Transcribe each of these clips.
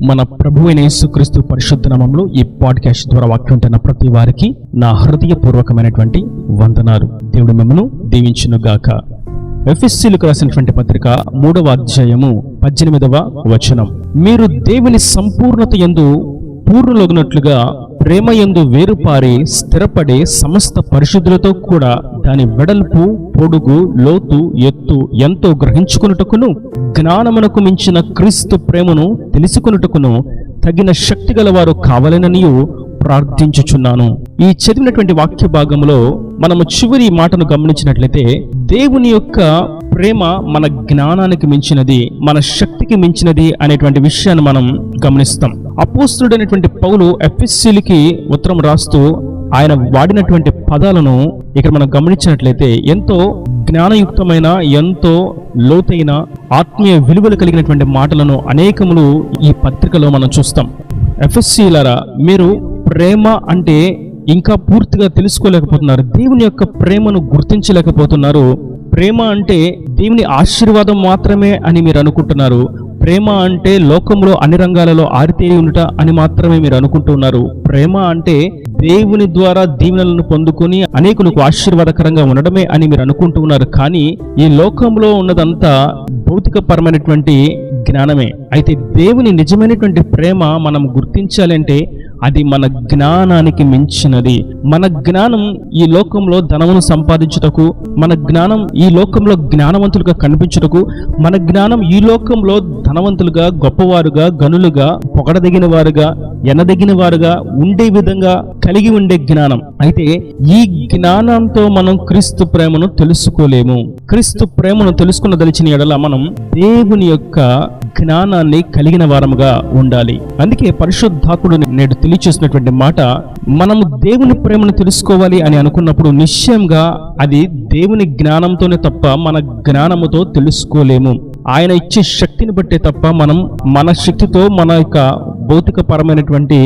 మన ప్రభువైన యేసుక్రీస్తు పరిశుద్ధ నామములో ఈ పాడ్కాస్ట్ ద్వారా వాక్యం ఉంటున్న ప్రతి వారికి నా హృదయపూర్వకమైనటువంటి వందనాలు. దేవుడు మిమ్మల్ని దీవించును గాక. ఎఫెసీయులకు రాసినటువంటి పత్రిక 3వ అధ్యాయము 18వ వచనం. మీరు దేవుని సంపూర్ణత యందు పూర్ణులగునట్లుగా ప్రేమ యందు వేరుపారి స్థిరపడే సమస్త పరిశుద్ధులతో కూడా దాని వెడల్పు, పొడుగు, లోతు, ఎత్తు ఎంతో గ్రహించుకొనుటకును జ్ఞానమునకు మించిన క్రీస్తు ప్రేమను తెలుసుకొనుటకును తగిన శక్తి గలవారు కావాలననియు ప్రార్థించుచున్నాను. ఈ చదివినటువంటి వాక్య భాగంలో మనము చివరి మాటను గమనించినట్లయితే దేవుని యొక్క ప్రేమ మన జ్ఞానానికి మించినది, మన శక్తికి మించినది అనేటువంటి విషయాన్ని మనం గమనిస్తాం. అపోస్తలుడైనటువంటి పౌలు ఎఫెసీయులకి ఉత్తరం రాస్తూ ఆయన వాడినటువంటి పదాలను ఇక్కడ మనం గమనించినట్లయితే ఎంతో జ్ఞానయుక్తమైన, ఎంతో లోతైన ఆత్మీయ విలువలు కలిగినటువంటి మాటలను అనేకములు ఈ పత్రికలో మనం చూస్తాం. ఎఫెసీయులారా, మీరు ప్రేమ అంటే ఇంకా పూర్తిగా తెలుసుకోలేకపోతున్నారు. దేవుని యొక్క ప్రేమను గుర్తించలేకపోతున్నారు. ప్రేమ అంటే దేవుని ఆశీర్వాదం మాత్రమే అని మీరు అనుకుంటున్నారు. ప్రేమ అంటే లోకంలో అన్ని రంగాలలో ఆరితేరి ఉండుట అని మాత్రమే మీరు అనుకుంటున్నారు. ప్రేమ అంటే దేవుని ద్వారా దీవెనలను పొందుకొని అనేకులకు ఆశీర్వాదకరంగా ఉండడమే అని మీరు అనుకుంటున్నారు. కానీ ఈ లోకంలో ఉన్నదంతా భౌతికపరమైనటువంటి జ్ఞానమే. అయితే దేవుని నిజమైనటువంటి ప్రేమ మనం గుర్తించాలంటే అది మన జ్ఞానానికి మించినది. మన జ్ఞానం ఈ లోకంలో ధనమును సంపాదించుటకు, మన జ్ఞానం ఈ లోకంలో జ్ఞానవంతులుగా కనిపించుటకు, మన జ్ఞానం ఈ లోకంలో ధనవంతులుగా, గొప్పవారుగా, గనులుగా, పొగడదగిన వారుగా, ఎనదగిన వారుగా ఉండే విధంగా కలిగి ఉండే జ్ఞానం. అయితే ఈ జ్ఞానంతో మనం క్రీస్తు ప్రేమను తెలుసుకోలేము. క్రీస్తు ప్రేమను తెలుసుకున్నదలిచిన ఎడల మనం దేవుని యొక్క జ్ఞానాన్ని కలిగిన వారముగా ఉండాలి. అందుకే పరిశుద్ధాత్ముడు నేడు తెలియచేసినటువంటి మాట, మనము దేవుని ప్రేమను తెలుసుకోవాలి అని అనుకున్నప్పుడు నిశ్చయంగా అది దేవుని జ్ఞానంతోనే తప్ప మన జ్ఞానముతో తెలుసుకోలేము. ఆయన ఇచ్చే శక్తిని బట్టే తప్ప మనం మన శక్తితో, మన యొక్క భౌతికపరమైనటువంటి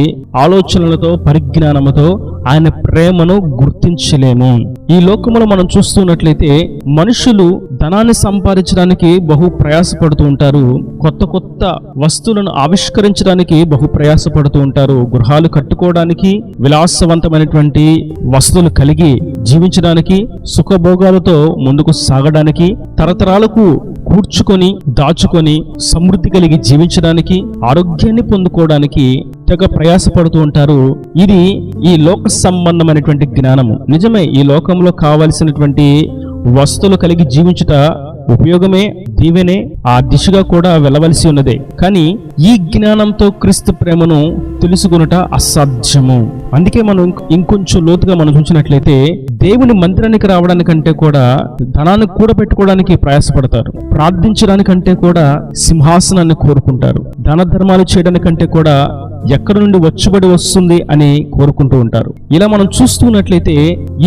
ఆలోచనలతో, పరిజ్ఞానముతో ఆయన ప్రేమను గుర్తించలేము. ఈ లోకములో మనం చూస్తున్నట్లయితే మనుషులు ధనాన్ని సంపాదించడానికి బహు ప్రయాసపడుతూ ఉంటారు. కొత్త కొత్త వస్తువులను ఆవిష్కరించడానికి బహు ప్రయాసపడుతూ ఉంటారు. గృహాలు కట్టుకోవడానికి, విలాసవంతమైనటువంటి వస్తువులు కలిగి జీవించడానికి, సుఖభోగాలతో ముందుకు సాగడానికి, తరతరాలకు కూర్చుకొని దాచుకొని సమృద్ధి కలిగి జీవించడానికి, ఆరోగ్యాన్ని పొందుకోవడానికి తెగ ప్రయాసపడుతూ ఉంటారు. ఇది ఈ లోక సంబంధమైనటువంటి జ్ఞానము. నిజమే, ఈ లోకంలో కావలసినటువంటి వస్తువులు కలిగి జీవించుట ఉపయోగమే, దీవెనే, ఆ దిశగా కూడా వెళ్ళవలసి ఉన్నదే. కానీ ఈ జ్ఞానంతో క్రీస్తు ప్రేమను తెలుసుకొనుట అసాధ్యము. అందుకే మనం ఇంకొంచెం లోతుగా మనం చూసినట్లయితే దేవుని మందిరానికి రావడానికంటే కూడా ధనాన్ని కూడబెట్టుకోవడానికి ప్రయాసపడతారు. ప్రార్థించడానికంటే కూడా సింహాసనాన్ని కోరుకుంటారు. దాన ధర్మాలు చేయడానికంటే కూడా ఎక్కడి నుండి వచ్చుబడి వస్తుంది అని కోరుకుంటూ ఉంటారు. ఇలా మనం చూస్తున్నట్లయితే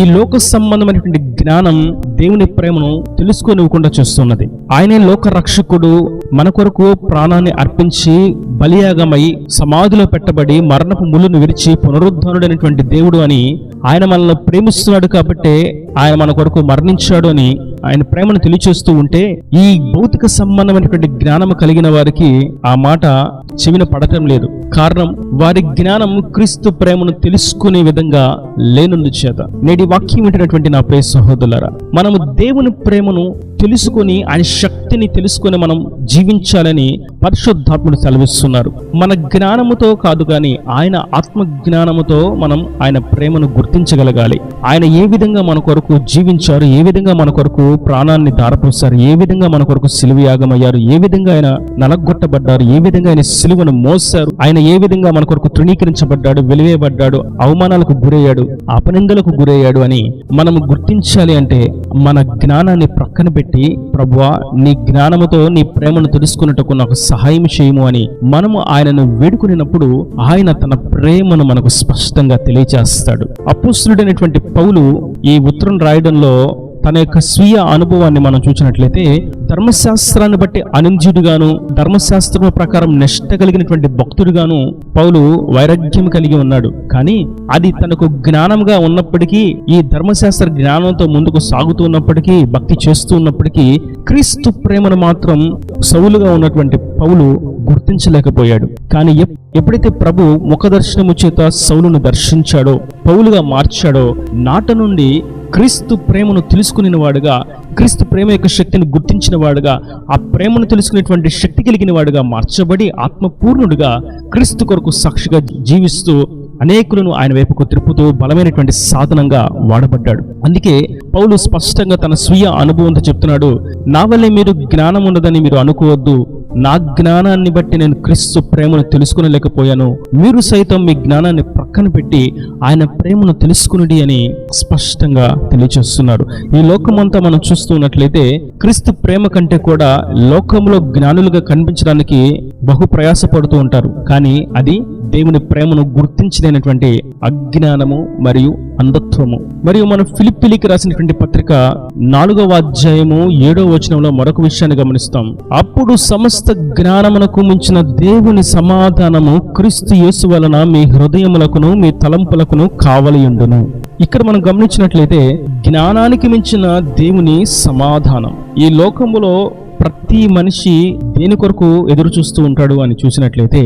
ఈ లోక సంబంధమైనటువంటి జ్ఞానం దేవుని ప్రేమను తెలుసుకోనివ్వకుండా చేస్తున్నది. ఆయనే లోక రక్షకుడు, మన కొరకు ప్రాణాన్ని అర్పించి బలియాగమై సమాధిలో పెట్టబడి మరణపు ముళ్ళును విరిచి పునరుద్ధానుడైనటువంటి దేవుడు అని ఆయన మనల్ని ప్రేమిస్తున్నాడు కాబట్టి ఆయన మన కొరకు మరణించాడు అని ఆయన ప్రేమను తెలియచేస్తూ ఉంటే ఈ భౌతిక సంబంధమైనటువంటి జ్ఞానం కలిగిన వారికి ఆ మాట చెవిన పడటం లేదు. కారణం, వారి జ్ఞానం క్రీస్తు ప్రేమను తెలుసుకునే విధంగా లేనందు చేత. నేటి వాక్యం వింటున్నటువంటి నా ప్రియ సహోదరులారా, మనము దేవుని ప్రేమను తెలుసుకొని ఆయన శక్తిని తెలుసుకొని మనం జీవించాలని పరిశుద్ధాత్ముడు సెలవిస్తున్నారు. మన జ్ఞానముతో కాదు కానీ ఆయన ఆత్మ జ్ఞానముతో మనం ఆయన ప్రేమను గుర్తించగలగాలి. ఆయన ఏ విధంగా మన కొరకు జీవించారు, ఏ విధంగా మన కొరకు ప్రాణాన్ని దారపోసారు, ఏ విధంగా మన కొరకు సిలువ యాగమయ్యారు, ఏ విధంగా ఆయన నలగొట్టబడ్డారు, ఏ విధంగా ఆయన సిలువను మోసారు, ఆయన ఏ విధంగా మన కొరకు తృణీకరించబడ్డాడు, వెలివేయబడ్డాడు, అవమానాలకు గురయ్యాడు, అపనిందలకు గురయ్యాడు అని మనము గుర్తించాలి. అంటే మన జ్ఞానాన్ని ప్రక్కన పెట్టి, ప్రభువా నీ జ్ఞానముతో నీ ప్రేమను తెలుసుకున్నట్టుకు నాకు సహాయం చేయము అని మనము ఆయనను వేడుకునేటప్పుడు ఆయన తన ప్రేమను మనకు స్పష్టంగా తెలియజేస్తాడు. అపోస్తలుడైనటువంటి పౌలు ఈ ఉత్తరం రాయడంలో తన యొక్క స్వీయ అనుభవాన్ని మనం చూసినట్లయితే ధర్మశాస్త్రాన్ని బట్టి అనింద్యుడుగాను, ధర్మశాస్త్రం ప్రకారం నిష్ట కలిగినటువంటి భక్తుడుగాను పౌలు వైరాగ్యం కలిగి ఉన్నాడు. కానీ అది తనకు జ్ఞానంగా ఉన్నప్పటికీ, ఈ ధర్మశాస్త్ర జ్ఞానంతో ముందుకు సాగుతూ ఉన్నప్పటికీ, భక్తి చేస్తూ ఉన్నప్పటికీ క్రీస్తు ప్రేమను మాత్రం సౌలుగా ఉన్నటువంటి పౌలు గుర్తించలేకపోయాడు. కానీ ఎప్పుడైతే ప్రభు ముఖదర్శనము చేత సౌలును దర్శించాడో, పౌలుగా మార్చాడో, నాట నుండి క్రీస్తు ప్రేమను తెలుసుకునే వాడుగా, క్రీస్తు ప్రేమ యొక్క శక్తిని గుర్తించిన వాడుగా, ఆ ప్రేమను తెలుసుకునేటువంటి శక్తి కలిగిన వాడుగా మార్చబడి ఆత్మపూర్ణుడుగా క్రీస్తు కొరకు సాక్షిగా జీవిస్తూ అనేకులను ఆయన వైపుకు తిప్పుతూ బలమైనటువంటి సాధనంగా వాడబడ్డాడు. అందుకే పౌలు స్పష్టంగా తన స్వీయ అనుభవంతో చెప్తున్నాడు, నా వల్లే మీరు జ్ఞానం ఉండదని మీరు అనుకోవద్దు, నా జ్ఞానాన్ని బట్టి నేను క్రీస్తు ప్రేమను తెలుసుకునలేకపోయాను, మీరు సైతం మీ జ్ఞానాన్ని ప్రక్కన పెట్టి ఆయన ప్రేమను తెలుసుకుని అని స్పష్టంగా తెలియజేస్తున్నారు. ఈ లోకమంతా మనం చూస్తున్నట్లయితే క్రీస్తు ప్రేమ కంటే కూడా లోకంలో జ్ఞానులుగా కనిపించడానికి బహు ప్రయాసపడుతూ ఉంటారు. కానీ అది దేవుని ప్రేమను గుర్తించలేనటువంటి అజ్ఞానము మరియు అంధత్వము. మరియు మనం ఫిలిప్పీలకు రాసినటువంటి పత్రిక 4వ అధ్యాయము 7వ వచనంలో మరొక విషయాన్ని గమనిస్తాం. అప్పుడు సమస్త జ్ఞానమునకు మించిన దేవుని సమాధానము క్రీస్తు యేసు వలన మీ హృదయములకును మీ తలంపులకును కావలియుండును. ఇక్కడ మనం గమనించినట్లయితే జ్ఞానానికి మించిన దేవుని సమాధానం. ఈ లోకములో ప్రతి మనిషి దేని కొరకు ఎదురు చూస్తూ ఉంటాడు అని చూసినట్లయితే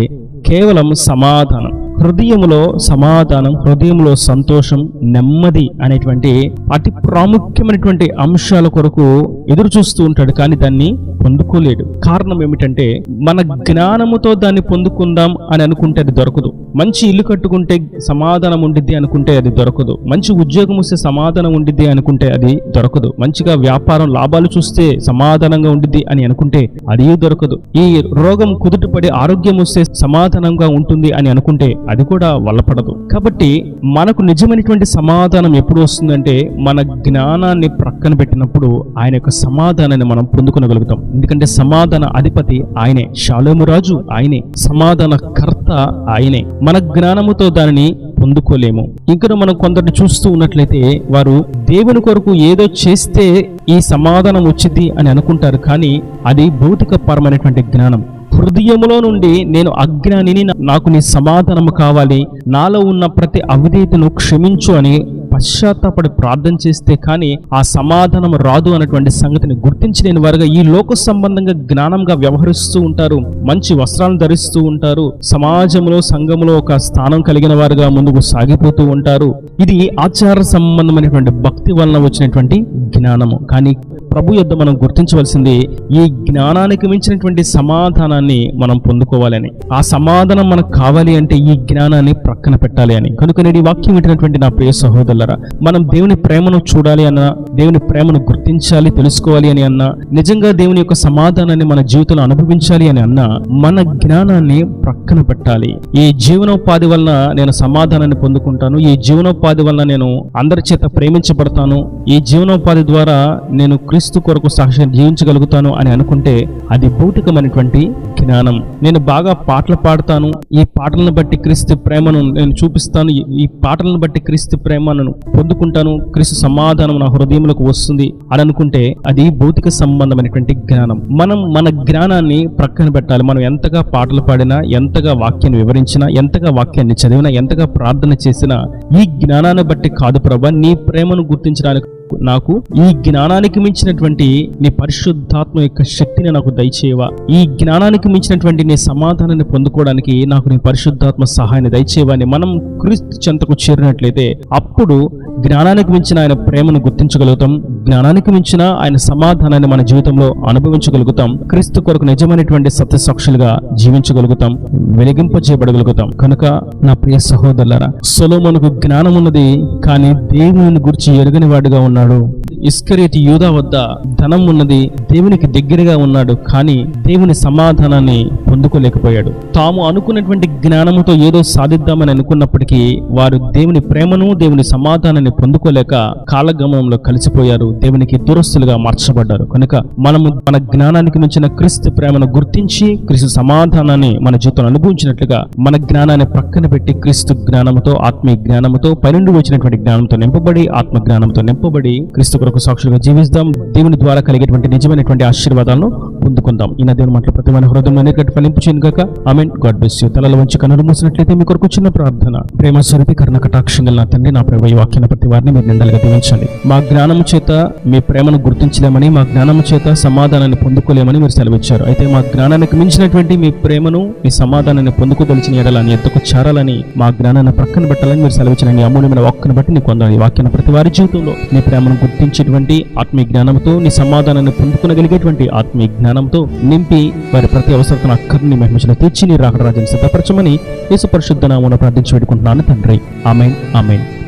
కేవలం సమాధానం, హృదయములో సమాధానం, హృదయంలో సంతోషం, నెమ్మది అనేటువంటి అతి ప్రాముఖ్యమైనటువంటి అంశాల కొరకు ఎదురు చూస్తూ ఉంటాడు. కానీ దాన్ని పొందుకోలేడు. కారణం ఏమిటంటే మన జ్ఞానముతో దాన్ని పొందుకుందాం అని అనుకుంటే అది దొరకదు. మంచి ఇల్లు కట్టుకుంటే సమాధానం ఉండిద్ది అనుకుంటే అది దొరకదు. మంచి ఉద్యోగం వస్తే సమాధానం ఉండిద్ది అనుకుంటే అది దొరకదు. మంచిగా వ్యాపారం లాభాలు చూస్తే సమాధానంగా ఉండిద్ది అని అనుకుంటే అది దొరకదు. ఈ రోగం కుదుటపడి ఆరోగ్యం వస్తే సమాధానంగా ఉంటుంది అని అనుకుంటే అది కూడా వల్లపడదు. కాబట్టి మనకు నిజమైనటువంటి సమాధానం ఎప్పుడు వస్తుందంటే మన జ్ఞానాన్ని ప్రక్కన పెట్టినప్పుడు ఆయన యొక్క సమాధానాన్ని మనం పొందుకోగలుగుతాం. ఎందుకంటే సమాధాన అధిపతి ఆయనే, షాలోము రాజు ఆయనే, సమాధాన కర్త ఆయనే. మన జ్ఞానముతో దానిని పొందుకోలేము. ఇంకా మనం కొందరిని చూస్తూ ఉన్నట్లయితే వారు దేవుని కొరకు ఏదో చేస్తే ఈ సమాధానం వచ్చింది అని అనుకుంటారు. కానీ అది భౌతిక పరమైనటువంటి జ్ఞానం. హృదయములో నుండి నేను అజ్ఞానిని, నాకు నీ సమాధానము కావాలి, నాలో ఉన్న ప్రతి అవిధేయతను క్షమించు అని పశ్చాత్తాపడి ప్రార్థన చేస్తే కానీ ఆ సమాధానం రాదు అన్నటువంటి సంగతిని గుర్తించలేని వారుగా ఈ లోక సంబంధంగా జ్ఞానంగా వ్యవహరిస్తూ ఉంటారు. మంచి వస్త్రాలను ధరిస్తూ ఉంటారు. సమాజంలో సంఘంలో ఒక స్థానం కలిగిన వారుగా ముందుకు సాగిపోతూ ఉంటారు. ఇది ఆచార సంబంధమైనటువంటి భక్తి వలన వచ్చినటువంటి జ్ఞానము. కానీ ప్రభు యొద్ద మనం గుర్తించవలసింది ఈ జ్ఞానానికి మించినటువంటి సమాధానాన్ని మనం పొందుకోవాలని. ఆ సమాధానం మనకు కావాలి అంటే ఈ జ్ఞానాన్ని ప్రక్కన పెట్టాలి అని. కనుక నేను ఈ వాక్యం వింటున్నటువంటి నా ప్రియ సహోదరులారా, మనం దేవుని ప్రేమను చూడాలి అన్నా, దేవుని ప్రేమను గుర్తించాలి, తెలుసుకోవాలి అని అన్నా, నిజంగా దేవుని యొక్క సమాధానాన్ని మన జీవితంలో అనుభవించాలి అని అన్నా మన జ్ఞానాన్ని ప్రక్కన పెట్టాలి. ఈ జీవనోపాధి వలన నేను సమాధానాన్ని పొందుకుంటాను, ఈ జీవనోపాధి వలన నేను అందరి చేత ప్రేమించబడతాను, ఈ జీవనోపాధి ద్వారా నేను క్రీస్తు కొరకు సాక్ష్యం జీవించగలుగుతాను అని అనుకుంటే అది భౌతికమైనటువంటి జ్ఞానం. నేను బాగా పాటలు పాడతాను, ఈ పాటలను బట్టి క్రీస్తు ప్రేమను నేను చూపిస్తాను, ఈ పాటలను బట్టి క్రీస్తు ప్రేమను పొందుకుంటాను, క్రీస్తు సమాధానం నా హృదయంలోకి వస్తుంది అని అనుకుంటే అది భౌతిక సంబంధమైనటువంటి జ్ఞానం. మనం మన జ్ఞానాన్ని ప్రక్కన పెట్టాలి. మనం ఎంతగా పాటలు పాడినా, ఎంతగా వాక్యాన్ని వివరించినా, ఎంతగా వాక్యాన్ని చదివినా, ఎంతగా ప్రార్థన చేసినా ఈ జ్ఞానాన్ని బట్టి కాదు ప్రభా, నీ ప్రేమను గుర్తించడానికి నాకు ఈ జ్ఞానానికి మించినటువంటి నీ పరిశుద్ధాత్మ యొక్క శక్తిని నాకు దయచేయవా, ఈ జ్ఞానానికి మించినటువంటి నీ సమాధానాన్ని పొందుకోవడానికి నాకు నీ పరిశుద్ధాత్మ సహాయాన్ని దయచేయవా అని మనం క్రీస్తు చెంతకు చేరినట్లయితే అప్పుడు జ్ఞానానికి మించిన ఆయన ప్రేమను గుర్తించగలుగుతాం, జ్ఞానానికి మించిన ఆయన సమాధానాన్ని మన జీవితంలో అనుభవించగలుగుతాం, క్రీస్తు కొరకు నిజమైనటువంటి సత్యసాక్షులుగా జీవించగలుగుతాం, వెలిగింపజేయబడగలుగుతాం. కనుక నా ప్రియ సహోదరులారా, సొలొమోనుకు జ్ఞానం ఉన్నది కానీ దేవుని గురించి ఎరుగని వాడుగా ఉన్నాడు. ఇస్కరియోతు యూదా వద్ద ధనం ఉన్నది, దేవునికి దగ్గరగా ఉన్నాడు, కానీ దేవుని సమాధానాన్ని పొందుకోలేకపోయాడు. తాము అనుకున్నటువంటి జ్ఞానముతో ఏదో సాధిద్దామని అనుకున్నప్పటికీ వారు దేవుని ప్రేమను, దేవుని సమాధానాన్ని పొందుకోలేక కాలగమనంలో కలిసిపోయారు, దేవునికి దూరస్తులుగా మార్చబడ్డారు. కనుక మనము మన జ్ఞానానికి మించిన క్రీస్తు ప్రేమను గుర్తించి క్రీస్తు సమాధానాన్ని మన జీవితంలో అనుభవించినట్లుగా మన జ్ఞానాన్ని ప్రక్కన పెట్టి క్రీస్తు జ్ఞానముతో, ఆత్మీయ జ్ఞానముతో, పైనుండి వచ్చినటువంటి జ్ఞానంతో నింపబడి, ఆత్మ జ్ఞానంతో నింపబడి క్రీస్తు కొరకు సాక్షులుగా జీవిస్తాం. దేవుని ద్వారా కలిగేటువంటి నిజమైనటువంటి ఆశీర్వాదాలను పొందుకుందాం. ఈ దేవుని మాటలు ప్రతి మన హృదయంలో అనేకటి ఫలింపు చేయను గాక. ఆమేన్. God bless you. తలల వంచి కన్నులు మూసినట్లయితే మీ కొరకు చిన్న ప్రార్థన. ప్రేమ స్వరూపి కరుణ కటాక్షం గల నా తండ్రి, నా ప్రభు ఈ వాక్యాన్ని ప్రతి వారిని మీరు నిండలుగా దీవించండి. మా జ్ఞానము చేత మీ ప్రేమను గుర్తించలేమని, మా జ్ఞానము చేత సమాధానాన్ని పొందుకోలేమని మీరు సెలవిచ్చారు. అయితే మా జ్ఞానానికి మించినటువంటి మీ ప్రేమను, మీ సమాధానాన్ని పొందుకోదలిచిన ఎడలని ఎద్దకు చేరాలని, మా జ్ఞానాన్ని ప్రక్కన పెట్టాలని మీరు సెలవిచ్చిన నీ అమూల్యమైన వాక్కును బట్టి నీకు వందనాలు. ఈ వాక్యాన్ని ప్రతి వారి జీవితంలో నీ ప్రేమను గుర్తించేటువంటి ఆత్మీయ జ్ఞానంతో, నీ సమాధానాన్ని పొందుకోగలిగేటువంటి ఆత్మీయ జ్ఞానంతో నింపి వారి ప్రతి అవసరతను అక్కడిని మహిమలో తీర్చి నీ రాకడ రాజ్యాన్ని సిద్ధపరచమని యేసు పరిశుద్ధ నామమున ప్రార్థించి వేడుకుంటున్నాను తండ్రి. ఆమేన్. ఆమేన్.